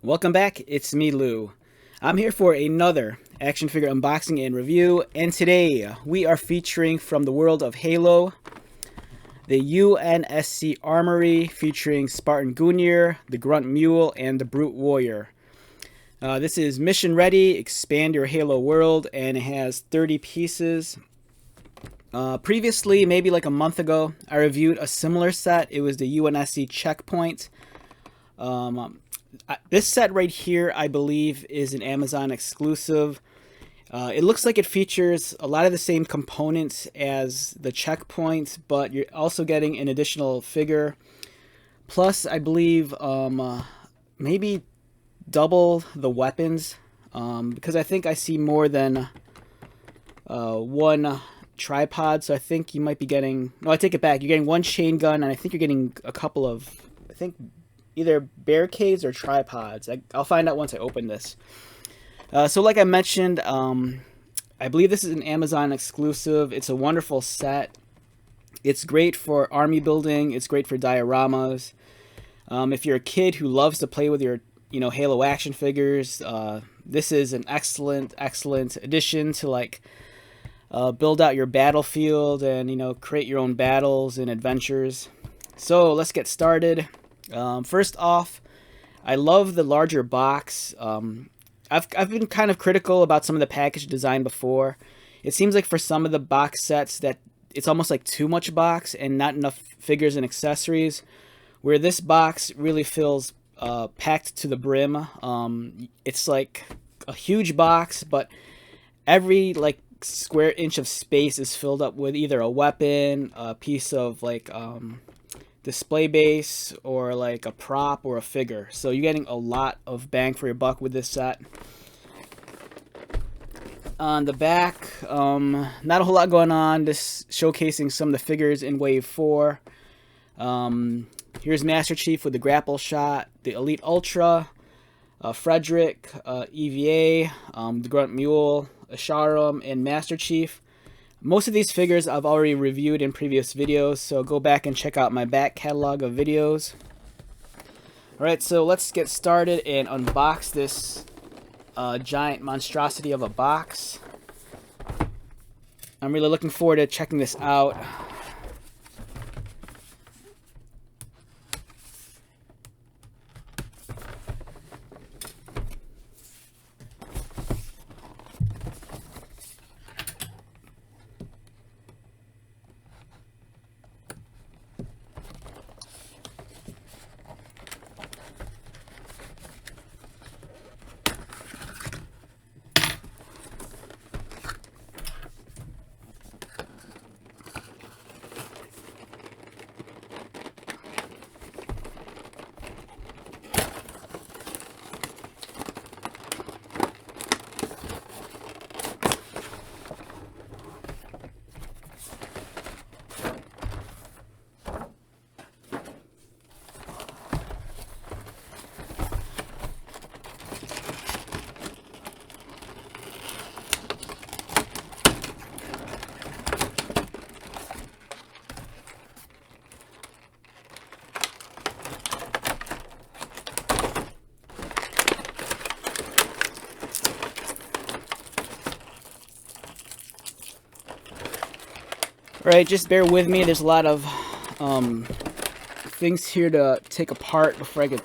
Welcome back, it's me, Lou. I'm here for another action figure unboxing and review, and today we are featuring from the world of Halo, the UNSC Armory featuring Spartan Gungnir, the Grunt Mule, and the Brute Warrior. This is mission ready, expand your Halo world, and it has 30 pieces. Previously, maybe like a month ago, I reviewed a similar set. It was the UNSC Checkpoint. This set right here, I believe, is an Amazon exclusive. It looks like it features a lot of the same components as the Checkpoint, but you're also getting an additional figure. Plus, I believe, maybe double the weapons, because I think I see more than one tripod, so I think you might be getting... No, I take it back. You're getting one chain gun, and I think you're getting a couple of... I think either barricades or tripods. I'll find out once I open this. So like I mentioned, I believe this is an Amazon exclusive. It's a wonderful set. It's great for army building. It's great for dioramas. If you're a kid who loves to play with your Halo action figures, this is an excellent addition to like build out your battlefield and create your own battles and adventures. So let's get started. First off, I love the larger box. I've been kind of critical about some of the package design before. It seems like for some of the box sets that it's almost like too much box and not enough figures and accessories, where this box really feels packed to the brim. It's like a huge box, but every like square inch of space is filled up with either a weapon, a piece of like display base, or like a prop or a figure. So you're getting a lot of bang for your buck with this set. On the back, not a whole lot going on, just showcasing some of the figures in Wave 4. Here's Master Chief with the grapple shot, the Elite Ultra, Frederick, EVA, the Grunt Mule, Asharum, and Master Chief. Most of these figures I've already reviewed in previous videos, so go back and check out my back catalog of videos. Alright, so let's get started and unbox this giant monstrosity of a box. I'm really looking forward to checking this out. Alright, just bear with me. There's a lot of things here to take apart before I can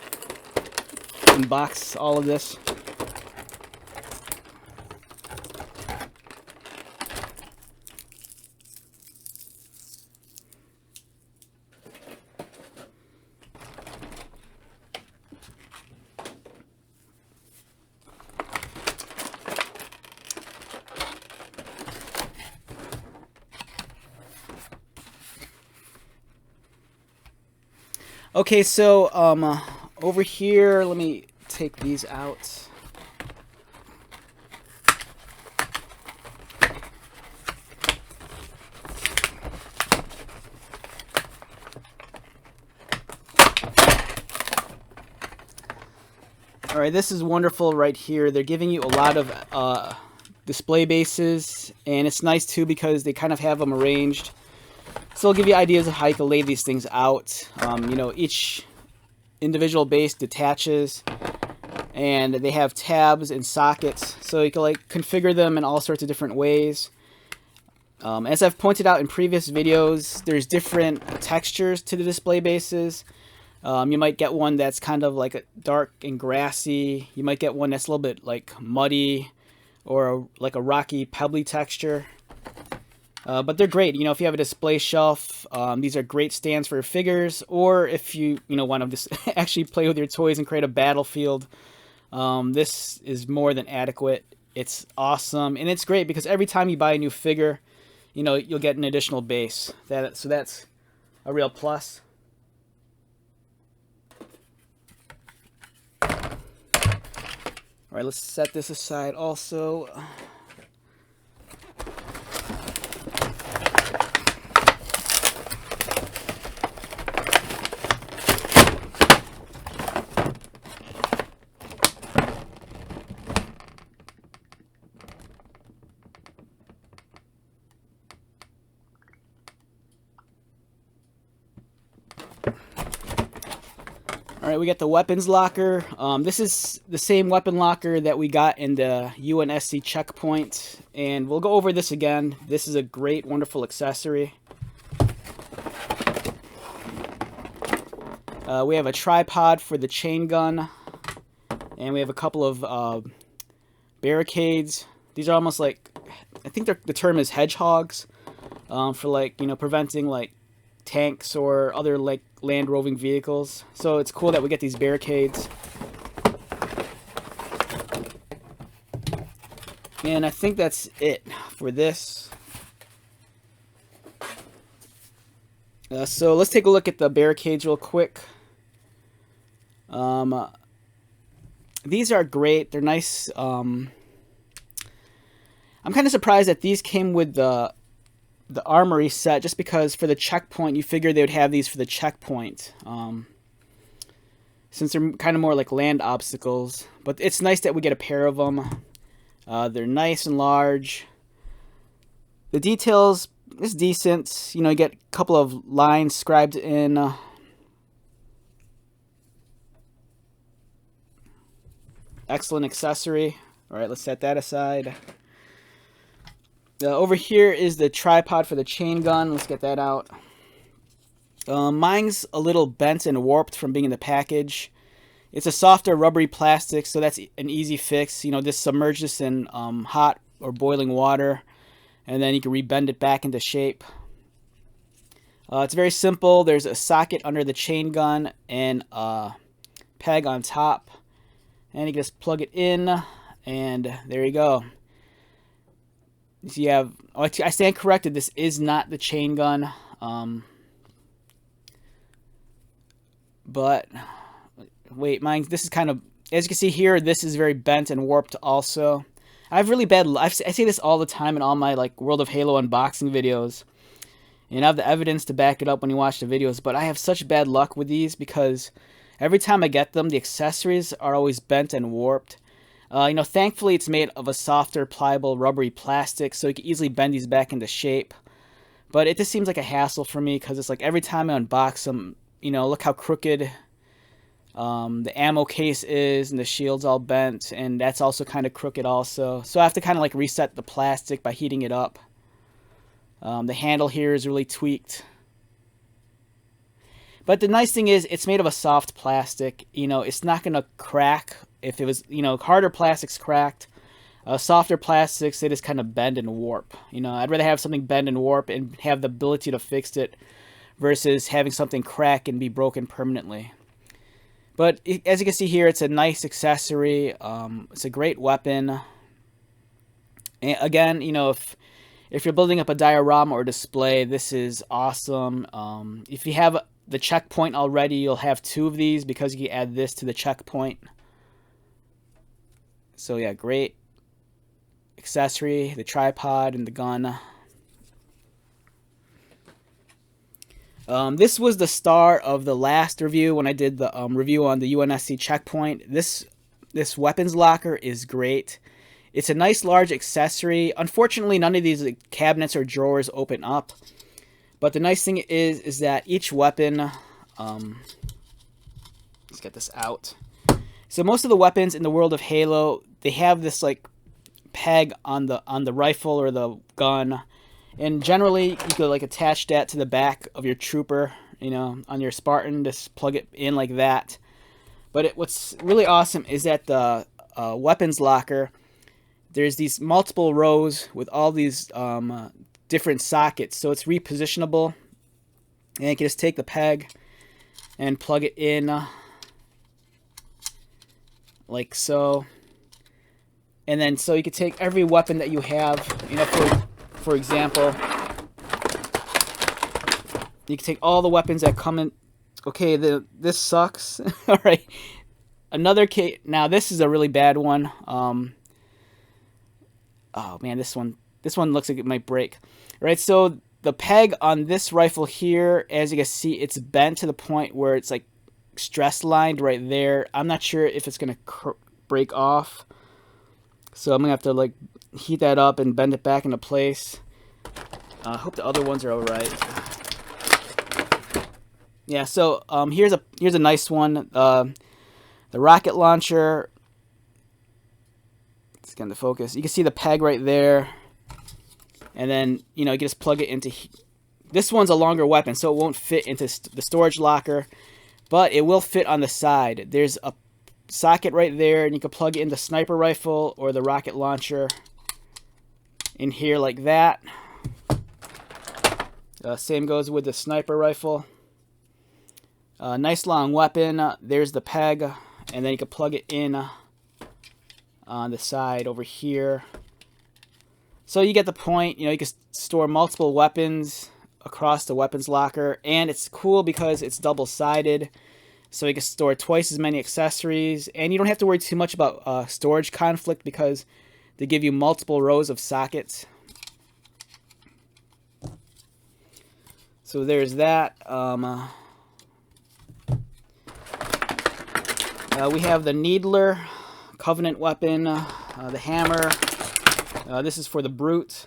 unbox all of this. Okay, so over here, let me take these out. All right, this is wonderful right here. They're giving you a lot of display bases, and it's nice too because they kind of have them arranged. So it'll give you ideas of how you can lay these things out. You know, each individual base detaches, and they have tabs and sockets, so you can like configure them in all sorts of different ways. As I've pointed out in previous videos, there's different textures to the display bases. You might get one that's kind of like a dark and grassy. You might get one that's a little bit like muddy, or like a rocky, pebbly texture. But they're great. You know, if you have a display shelf, these are great stands for your figures. Or if you want to just actually play with your toys and create a battlefield, this is more than adequate. It's awesome, and it's great because every time you buy a new figure, you'll get an additional base. So that's a real plus. All right, let's set this aside also. Alright, we got the weapons locker. This is the same weapon locker that we got in the UNSC checkpoint, and we'll go over this again. This is a great, wonderful accessory. We have a tripod for the chain gun, and we have a couple of barricades. These are almost like, I think the term is hedgehogs, for like, preventing like tanks or other like land roving vehicles. So it's cool that we get these barricades. And I think that's it for this. So let's take a look at the barricades real quick. These are great. They're nice. I'm kind of surprised that these came with the Armory set, just because for the checkpoint you figure they would have these for the checkpoint, since they're kind of more like land obstacles. But it's nice that we get a pair of them. They're nice and large. The details is decent. You get a couple of lines scribed in. Excellent accessory. All right, let's set that aside. Over here is the tripod for the chain gun. Let's get that out. Mine's a little bent and warped from being in the package. It's a softer rubbery plastic, so that's an easy fix. This submerge this in hot or boiling water, and then you can rebend it back into shape. It's very simple. There's a socket under the chain gun and a peg on top, and you can just plug it in, and there you go. So you have, I stand corrected, this is not the chain gun, but wait, this is kind of, as you can see here, this is very bent and warped also. I have really bad, I say this all the time in all my like World of Halo unboxing videos, and I have the evidence to back it up when you watch the videos, but I have such bad luck with these because every time I get them, the accessories are always bent and warped. Thankfully it's made of a softer, pliable, rubbery plastic, so you can easily bend these back into shape. But it just seems like a hassle for me, because it's like every time I unbox them, look how crooked the ammo case is, and the shield's all bent, and that's also kind of crooked also. So I have to kind of like reset the plastic by heating it up. The handle here is really tweaked. But the nice thing is, it's made of a soft plastic. It's not going to crack. If it was, harder plastics cracked. Softer plastics, they just kind of bend and warp. I'd rather have something bend and warp and have the ability to fix it versus having something crack and be broken permanently. But as you can see here, it's a nice accessory. It's a great weapon. And again, if you're building up a diorama or display, this is awesome. If you have the checkpoint already, you'll have two of these because you can add this to the checkpoint. So yeah, great accessory, the tripod and the gun. This was the star of the last review when I did the review on the UNSC checkpoint. This weapons locker is great. It's a nice large accessory. Unfortunately, none of these cabinets or drawers open up. But the nice thing is that each weapon, let's get this out. So most of the weapons in the world of Halo, they have this like peg on the rifle or the gun, and generally you could like attach that to the back of your trooper, you know, on your Spartan, just plug it in like that. But what's really awesome is that the weapons locker, there's these multiple rows with all these different sockets, so it's repositionable, and you can just take the peg and plug it in like so. And then so you can take every weapon that you have, you know, for example, you can take all the weapons that come in. Okay, this sucks. All right, another case. Now this is a really bad one. Oh man, this one looks like it might break. All right, so the peg on this rifle here, as you can see, it's bent to the point where it's like stress lined right there. I'm not sure if it's gonna break off, so I'm gonna have to like heat that up and bend it back into place. I hope the other ones are all right. Yeah, so here's a nice one. The rocket launcher. It's getting the focus. You can see the peg right there, and then you know you can just plug it into. This one's a longer weapon, so it won't fit into the storage locker, but it will fit on the side. There's a socket right there, and you can plug it in the sniper rifle or the rocket launcher in here like that. Same goes with the sniper rifle. Nice long weapon. There's the peg, and then you can plug it in on the side over here. So you get the point. You know, you can store multiple weapons across the weapons locker, and it's cool because it's double-sided, so you can store twice as many accessories, and you don't have to worry too much about storage conflict because they give you multiple rows of sockets. So there's that. We have the Needler Covenant weapon, the hammer. This is for the Brute.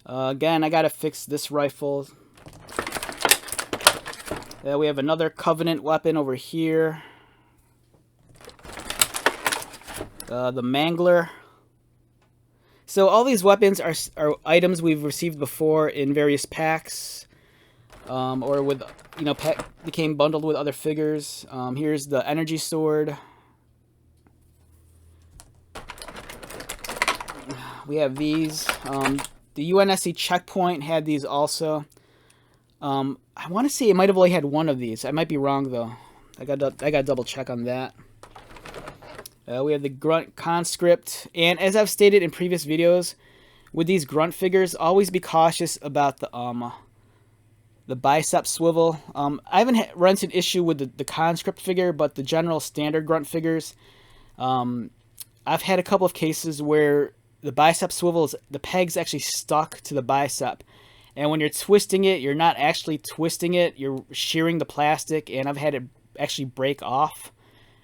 Again, I gotta fix this rifle. We have another Covenant weapon over here. The Mangler. So all these weapons are items we've received before in various packs, or with, you know, became bundled with other figures. Here's the energy sword. We have these. The UNSC checkpoint had these also. I want to say it might have only had one of these. I might be wrong though. I got to double check on that. We have the Grunt Conscript, and as I've stated in previous videos, with these Grunt figures, always be cautious about the bicep swivel. I haven't run into an issue with the Conscript figure, but the general standard Grunt figures, I've had a couple of cases where the bicep swivels, the peg's actually stuck to the bicep, and when you're twisting it, you're not actually twisting it, you're shearing the plastic, and I've had it actually break off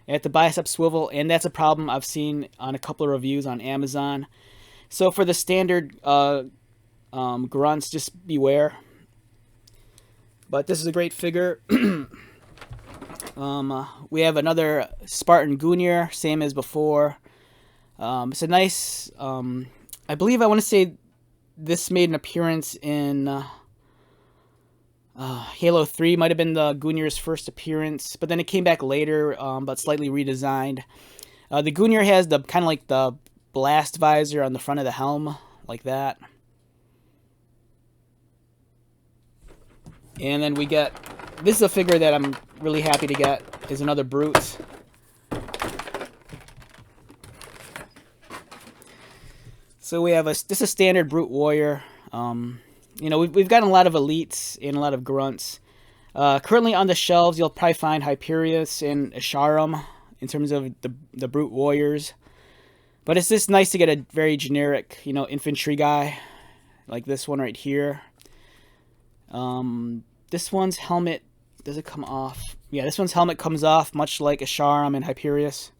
at the bicep swivel, and that's a problem I've seen on a couple of reviews on Amazon. So for the standard grunts, just beware. But this is a great figure. We have another Spartan Gunir, same as before. It's a nice, I believe I want to say this made an appearance in Halo 3, might have been the Gunir's first appearance, but then it came back later, but slightly redesigned. The Gunir has the kind of like the blast visor on the front of the helm, like that. And then we get, this is a figure that I'm really happy to get, is another Brute. So we have this is a standard Brute Warrior. You know, we've gotten a lot of elites and a lot of grunts. Currently on the shelves, you'll probably find Hyperius and Asharum in terms of the Brute Warriors. But it's just nice to get a very generic, you know, infantry guy, like this one right here. This one's helmet, does it come off? Yeah, this one's helmet comes off, much like Asharum and Hyperius.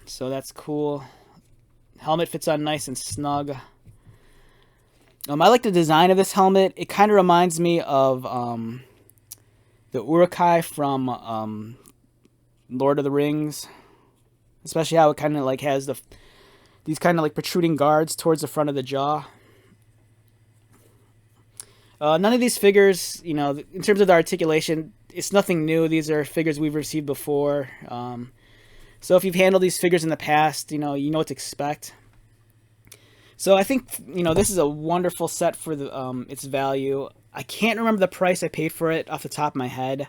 So that's cool. Helmet fits on nice and snug. I like the design of this helmet. It kind of reminds me of the the Urukai from Lord of the Rings, especially how it kind of like has these kind of like protruding guards towards the front of the jaw. None of these figures, you know, in terms of the articulation, it's nothing new. These are figures we've received before. So if you've handled these figures in the past, you know what to expect. So I think, you know, this is a wonderful set for its value. I can't remember the price I paid for it off the top of my head.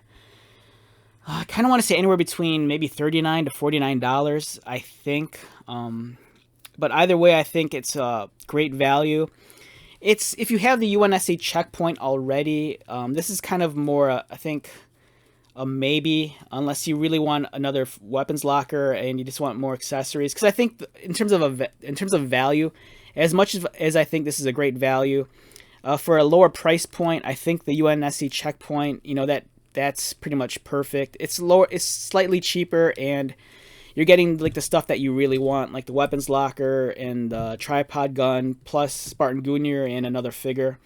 I kind of want to say anywhere between maybe $39 to $49, I think. But either way, I think it's a great value. If you have the UNSC checkpoint already, this is kind of more, I think, a maybe, unless you really want another weapons locker and you just want more accessories. Because I think in terms of value, as much as I think this is a great value, for a lower price point, I think the UNSC checkpoint, you know, that's pretty much perfect. It's slightly cheaper, and you're getting like the stuff that you really want, like the weapons locker and the tripod gun, plus Spartan Gungnir and another figure.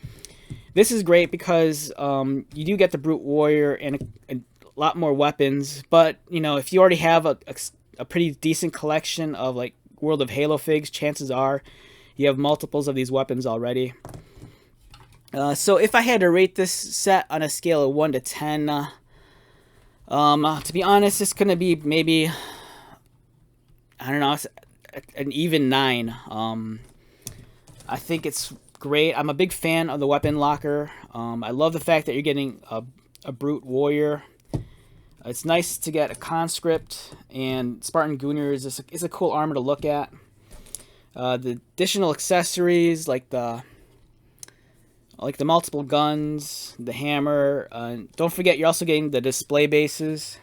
This is great because you do get the Brute Warrior and a lot more weapons, but you know, if you already have a pretty decent collection of like World of Halo figs, chances are you have multiples of these weapons already. So if I had to rate this set on a scale of 1 to 10, to be honest, it's going to be maybe, I don't know, an even 9. I think it's great. I'm a big fan of the weapon locker. I love the fact that you're getting a Brute Warrior. It's nice to get a conscript, and Spartan Gungnir is a cool armor to look at. The additional accessories like the multiple guns, the hammer. Don't forget, you're also getting the display bases.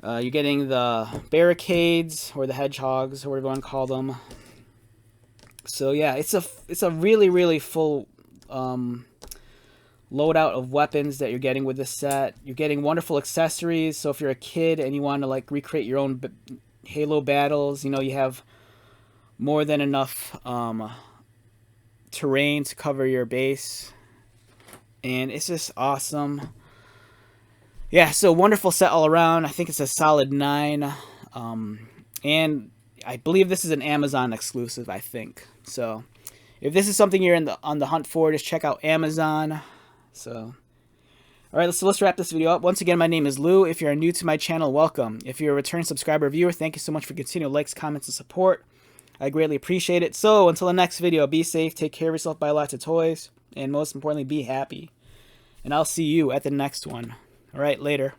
You're getting the barricades or the hedgehogs or whatever you want to call them. So yeah, it's a really full loadout of weapons that you're getting with this set. You're getting wonderful accessories. So if you're a kid and you want to like recreate your own Halo battles, you know, you have more than enough terrain to cover your base, and it's just awesome. Yeah, so wonderful set all around. I think it's a solid 9, and I believe this is an Amazon exclusive, I think. So if this is something you're on the hunt for, just check out Amazon. So all right, so let's wrap this video up. Once again, my name is Lou. If you're new to my channel, welcome. If you're a return subscriber or viewer, thank you so much for continued likes, comments, and support. I greatly appreciate it. So until the next video, be safe, take care of yourself, buy lots of toys, and most importantly, be happy. And I'll see you at the next one. All right, later.